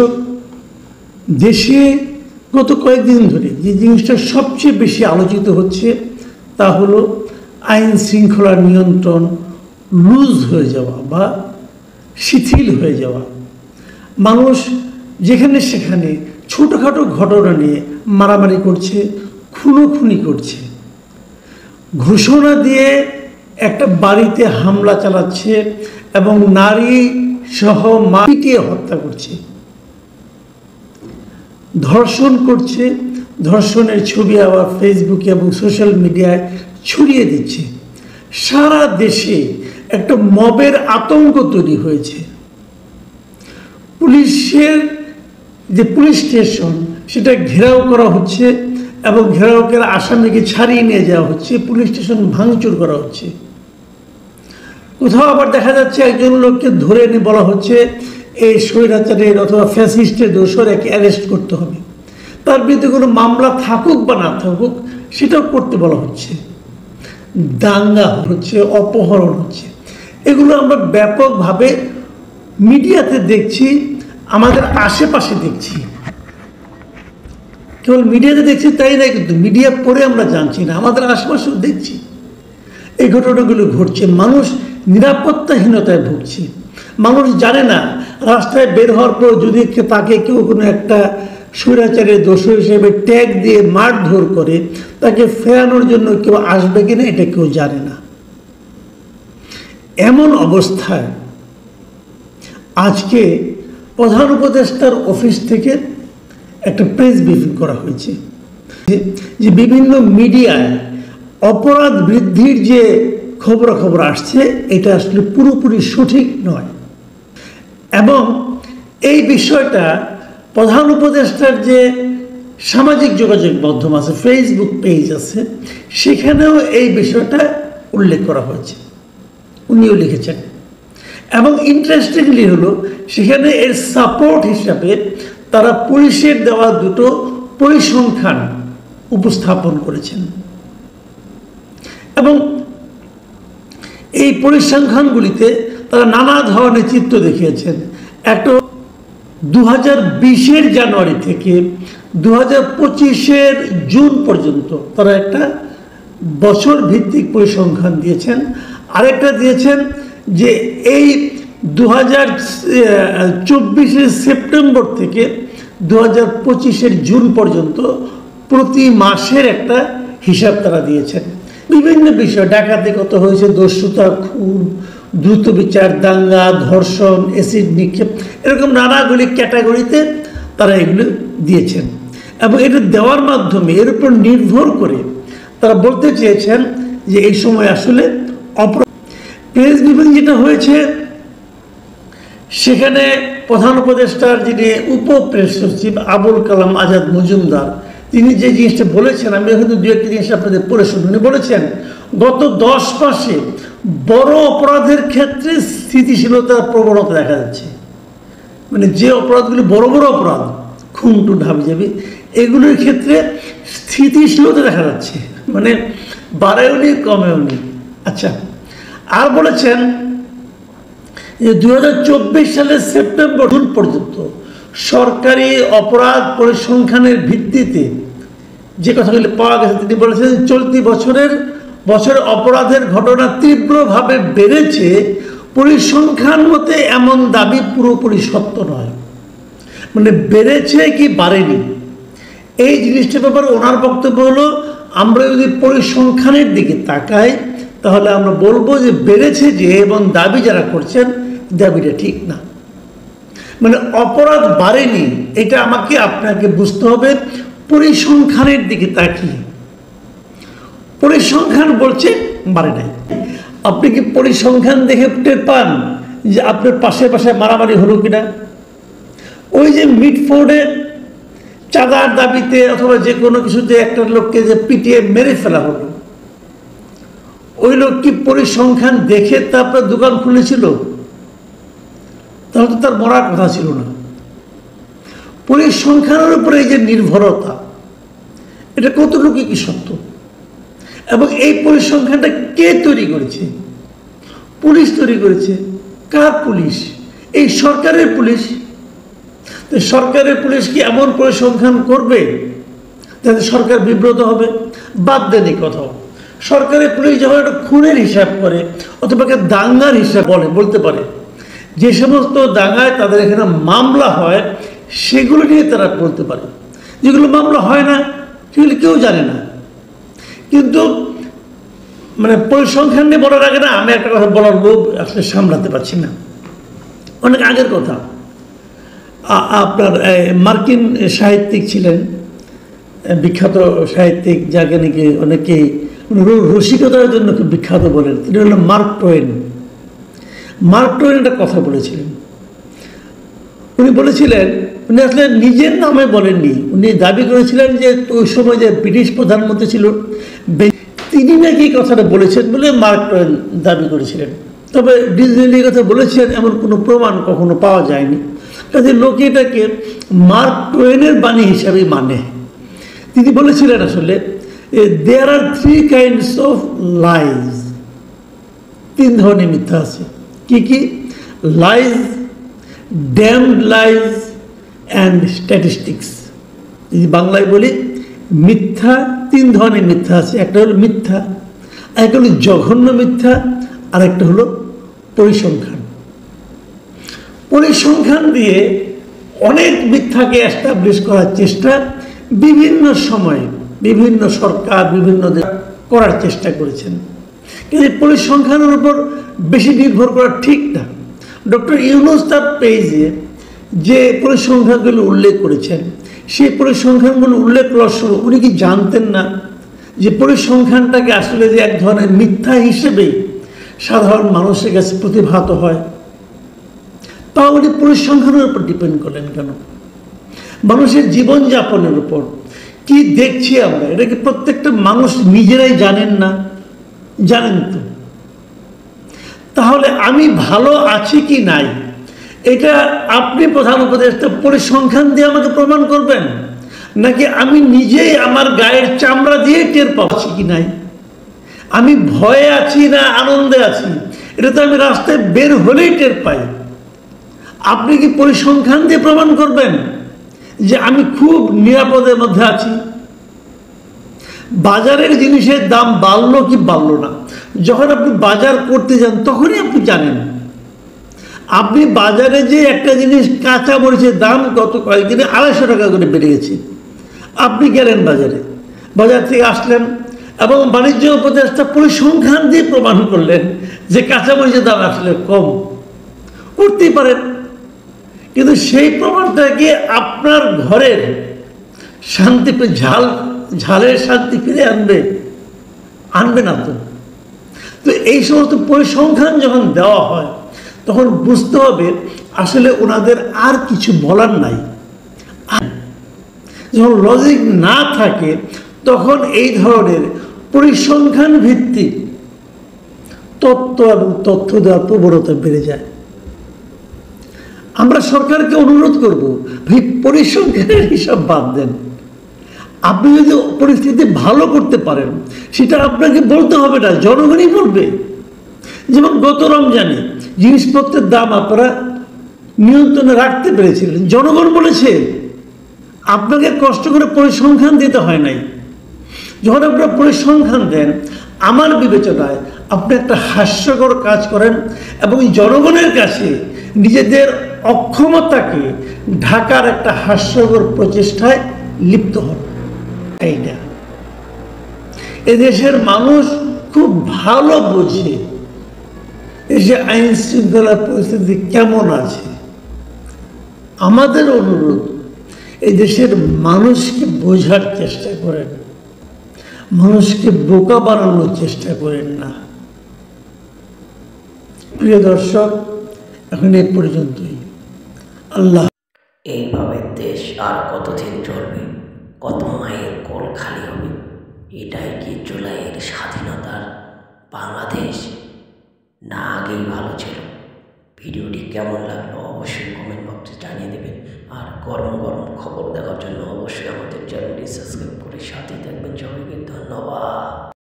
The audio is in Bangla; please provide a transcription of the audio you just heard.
দর্শক, দেশে গত কয়েকদিন ধরে যে জিনিসটা সবচেয়ে বেশি আলোচিত হচ্ছে তা হলো আইন শৃঙ্খলা নিয়ন্ত্রণ লুজ হয়ে যাওয়া বা শিথিল হয়ে যাওয়া। মানুষ যেখানে সেখানে ছোটোখাটো ঘটনা নিয়ে মারামারি করছে, খুনোখুনি করছে, ঘোষণা দিয়ে একটা বাড়িতে হামলা চালাচ্ছে এবং নারী সহ পিটিয়ে হত্যা করছে, ধর্ষণ করছে, ধর্ষণের ছবি আবার ফেসবুকে এবং সোশ্যাল মিডিয়ায় ছড়িয়ে দিচ্ছে। সারা দেশে একটা মবের আতঙ্ক তৈরি হয়েছে। পুলিশের যে পুলিশ স্টেশন সেটা ঘেরাও করা হচ্ছে এবং ঘেরাও করে আসামিকে ছাড়িয়ে নিয়ে যাওয়া হচ্ছে, পুলিশ স্টেশন ভাঙচুর করা হচ্ছে। কোথাও আবার দেখা যাচ্ছে একজন লোককে ধরে এনে বলা হচ্ছে এই স্বৈরাচারের অথবা ফ্যাসিস্টের দোষর একে অ্যারেস্ট করতে হবে, তার বিরুদ্ধে কোনো মামলা থাকুক বা না থাকুক সেটাও করতে বলা হচ্ছে। দাঙ্গা হচ্ছে, অপহরণ হচ্ছে, এগুলো আমরা ব্যাপকভাবে মিডিয়াতে দেখছি, আমাদের আশেপাশে দেখছি। কেবল মিডিয়াতে দেখছি তাই না, কিন্তু মিডিয়া পড়ে আমরা জানছি না, আমাদের আশেপাশেও দেখছি এই ঘটনাগুলো ঘটছে। মানুষ নিরাপত্তাহীনতায় ভুগছে। মানুষ জানে না রাস্তায় বের হওয়ার পর যদি তাকে কেউ কোনো একটা স্বৈরাচারের দোষর হিসেবে ট্যাগ দিয়ে মারধর করে তাকে ফেরানোর জন্য কেউ আসবে কিনা এটা কেউ জানে না। এমন অবস্থায় আজকে প্রধান উপদেষ্টার অফিস থেকে একটা প্রেস ব্রিফিং করা হয়েছে যে বিভিন্ন মিডিয়ায় অপরাধ বৃদ্ধির যে খবরাখবর আসছে এটা আসলে পুরোপুরি সঠিক নয় এবং এই বিষয়টা প্রধান উপদেষ্টার যে সামাজিক যোগাযোগ মাধ্যম আছে, ফেসবুক পেজ আছে, সেখানেও এই বিষয়টা উল্লেখ করা হয়েছে, উনিও লিখেছেন। এবং ইন্টারেস্টিংলি হলো সেখানে এর সাপোর্ট হিসাবে তারা পুলিশের দেওয়া দুটো পরিসংখ্যান উপস্থাপন করেছেন এবং এই পরিসংখ্যানগুলিতে তারা নানা ধরনের চিত্র দেখিয়েছেন। একটা 2020-এর জানুয়ারি থেকে 2025-এর জুন পর্যন্ত তারা একটা বছর ভিত্তিক পরিসংখ্যান দিয়েছেন। আরেকটা দিয়েছেন যে এই 2024-এর সেপ্টেম্বর থেকে 2025-এর জুন পর্যন্ত প্রতি মাসের একটা হিসাব তারা দিয়েছেন। বিভিন্ন বিষয়, ডাকাতি কত হয়েছে, দস্যুতা, খুন, দ্রুত বিচার, দাঙ্গা, ধর্ষণ, অ্যাসিড নিক্ষেপ, এরকম নানাগুলি ক্যাটাগরিতে তারা এগুলো দিয়েছেন এবং এটা দেওয়ার মাধ্যমে এর উপর নির্ভর করে তারা বলতে চেয়েছেন যে এই সময় আসলে প্রেস ব্রিফিং যেটা হয়েছে সেখানে প্রধান উপদেষ্টার যিনি উপ প্রেস সচিব আবুল কালাম আজাদ মজুমদার তিনি যে জিনিসটা বলেছেন, আমি কিন্তু দু একটা জিনিস আপনাদের পড়ে শুনুন। বলেছেন গত 10 মাসে বড় অপরাধের ক্ষেত্রে স্থিতিশীলতার প্রবণতা দেখা যাচ্ছে। মানে যে অপরাধগুলি বড় বড় অপরাধ, খুন টুন হাবিজাবি, এগুলোর ক্ষেত্রে স্থিতিশীলতা দেখা যাচ্ছে, মানে বাড়েও নি কমেও নি। আচ্ছা, আর বলেছেন যে 2024 সালের সেপ্টেম্বর জুন পর্যন্ত সরকারি অপরাধ পরিসংখ্যানের ভিত্তিতে যে কথাগুলি পাওয়া গেছে, তিনি বলেছেন চলতি বছরে অপরাধের ঘটনা তীব্রভাবে বেড়েছে। পরিসংখ্যান মতে এমন দাবি পুরোপুরি সত্য নয়, মানে বেড়েছে কি বাড়েনি এই জিনিসটার ব্যাপারে ওনার বক্তব্য হলো আমরা যদি পরিসংখ্যানের দিকে তাকাই তাহলে আমরা বলবো যে বেড়েছে যে, এবং দাবি যারা করছেন দাবিটা ঠিক না। মানে অপরাধ বাড়েনি, এটা আমাকে আপনাকে বুঝতে হবে পরিসংখ্যানের দিকে তাকিয়ে। পরিসংখ্যান বলছে বাড়ে নাই। আপনি কি পরিসংখ্যান দেখে টের পান যে আপনার পাশে মারামারি হলো কিনা? ওই যে মিটফোর্ডে চাঁদার দাবিতে অথবা যে কোনো কিছুতে একটা লোককে যে পিটিয়ে মেরে ফেলা হলো, ওই লোক কি পরিসংখ্যান দেখে তারপর দোকান খুলেছিল? তাহলে তো তার মরার কথা ছিল না। পরিসংখ্যানের উপরে এই যে নির্ভরতা, এটা কতটুকু কি সত্য এবং এই পরিসংখ্যানটা কে তৈরি করেছে? পুলিশ তৈরি করেছে। কার পুলিশ? এই সরকারের পুলিশ। তো সরকারের পুলিশ কি এমন পরিসংখ্যান করবে যাতে সরকার বিব্রত হবে? বাদ দেন এই কথা। সরকারের পুলিশ যখন একটা খুনের হিসাব করে অথবা একটা দাঙ্গার হিসাব বলতে পারে, যে সমস্ত দাঙ্গায় তাদের এখানে মামলা হয় সেগুলো নিয়ে তারা বলতে পারে। যেগুলো মামলা হয় না সেগুলো কেউ জানে না। কিন্তু মানে পরিসংখ্যান নিয়ে বলার আগে না আমি একটা কথা বলার লোভ আসলে সামলাতে পারছি না। অনেক আগের কথা, আপনার মার্কিন সাহিত্যিক ছিলেন, বিখ্যাত সাহিত্যিক, যাকে নাকি অনেকেই রসিকতার জন্য খুব বিখ্যাত বলেন, তিনি হলেন মার্ক টোয়েন। মার্ক টোয়েন একটা কথা বলেছিলেন। উনি বলেছিলেন, উনি আসলে নিজের নামে বলেননি, উনি দাবি করেছিলেন যে ওই সময় যে ব্রিটিশ প্রধানমন্ত্রী ছিল তিনি নাকি এই কথাটা বলেছেন বলে মার্ক টোয়েন দাবি করেছিলেন। তবে ডিজনি কথা বলেছেন এমন কোনো প্রমাণ কখনো পাওয়া যায়নি। কাজে লোকে এটাকে মার্ক টোয়েনের বাণী হিসাবে মানে। তিনি বলেছিলেন আসলে there are 3 kinds of lies, 3 ধরনের মিথ্যা আছে। কি কি? Lies, damned lies and statistics. যদি বাংলায় বলি, মিথ্যা 3 ধরনের মিথ্যা আছে। একটা হলো মিথ্যা, একটা হলো জঘন্য মিথ্যা, আর একটা হলো পরিসংখ্যান। পরিসংখ্যান দিয়ে অনেক মিথ্যাকে এস্টাবলিশ করার চেষ্টা বিভিন্ন সময়ে বিভিন্ন সরকার বিভিন্ন করার চেষ্টা করেছেন। কিন্তু পরিসংখ্যানের উপর বেশি নির্ভর করা ঠিক না। ডক্টর ইউনূস তার পেজে যে পরিসংখ্যানগুলো উল্লেখ করেছেন, সেই পরিসংখ্যানগুলো উল্লেখ করার সময় উনি কি জানতেন না যে পরিসংখ্যানটাকে আসলে যে এক ধরনের মিথ্যা হিসেবে সাধারণ মানুষের কাছে প্রতিভাত হয়? তা উনি পরিসংখ্যানের উপর ডিপেন্ড করলেন কেন? মানুষের জীবনযাপনের উপর কি দেখছি আমরা, এটা কি প্রত্যেকটা মানুষ নিজেরাই জানেন না? জানেন তো। তাহলে আমি ভালো আছি কি নাই এটা আপনি প্রধান উপদেষ্টা পরিসংখ্যান দিয়ে আমাকে প্রমাণ করবেন, নাকি আমি নিজেই আমার গায়ের চামড়া দিয়ে টের পাচ্ছি কি নাই? আমি ভয়ে আছি না আনন্দে আছি এটা তো আমি রাস্তায় বের হলেই টের পাই। আপনি কি পরিসংখ্যান দিয়ে প্রমাণ করবেন যে আমি খুব নিরাপদের মধ্যে আছি? বাজারের জিনিসের দাম বাড়লো কি বাড়লো না, যখন আপনি বাজার করতে যান তখনই আপনি জানেন। আপনি বাজারে যে একটা জিনিস কাঁচা মরিচের দাম গত কয়েকদিনে 250 টাকা করে বেড়ে গেছে, আপনি গেলেন বাজারে, বাজার থেকে আসলেন এবং বাণিজ্য উপদেষ্টা পরিসংখ্যান দিয়ে প্রমাণ করলেন যে কাঁচা মরিচের দাম আসলে কম। করতেই পারেন, কিন্তু সেই প্রমাণটাকে আপনার ঘরের শান্তি ঝালের শান্তি ফিরে আনবে না তো। তো এই সমস্ত পরিসংখ্যান যখন দেওয়া হয় তখন বুঝতে হবে আসলে ওনাদের আর কিছু বলার নাই। যখন লজিক না থাকে তখন এই ধরনের পরিসংখ্যান ভিত্তিক তত্ত্ব এবং তথ্য দেওয়ার প্রবণতা বেড়ে যায়। আমরা সরকারকে অনুরোধ করব, ভাই পরিসংখ্যানের হিসাব বাদ দেন। আপনি যদি পরিস্থিতি ভালো করতে পারেন সেটা আপনাকে বলতে হবে না, জনগণই বলবে। যেমন গত রমজানে জিনিসপত্রের দাম আপনারা নিয়ন্ত্রণে রাখতে পেরেছিলেন, জনগণ বলেছে। আপনাকে কষ্ট করে পরিসংখ্যান দিতে হয় নাই। যখন আপনারা পরিসংখ্যান দেন, আমার বিবেচনায় আপনি একটা হাস্যকর কাজ করেন এবং জনগণের কাছে নিজেদের অক্ষমতাকে ঢাকার একটা হাস্যকর প্রচেষ্টায় লিপ্ত হন। এইটা এদেশের মানুষ খুব ভালো বোঝে এসে আইন শৃঙ্খলার পরিস্থিতি কেমন আছে। আমাদের অনুরোধ, এই দেশের মানুষকে বোঝার চেষ্টা করেন, মানুষকে বোকা বানানোর চেষ্টা করেন না। প্রিয় দর্শক, এখন এই পর্যন্তই। আল্লাহ। এইভাবে দেশ আর কতদিন চলবে? কত মায়ের কোল খালি হবে? এটাই কি জুলাইয়ের স্বাধীনতার বাংলাদেশ, না আগেই ভালো ছিল? ভিডিওটি কেমন লাগলো অবশ্যই কমেন্ট বক্সে জানিয়ে দেবেন। আর গরম গরম খবর দেখার জন্য অবশ্যই আমাদের চ্যানেলটি সাবস্ক্রাইব করে সাথে থাকবেন। সবাইকে ধন্যবাদ।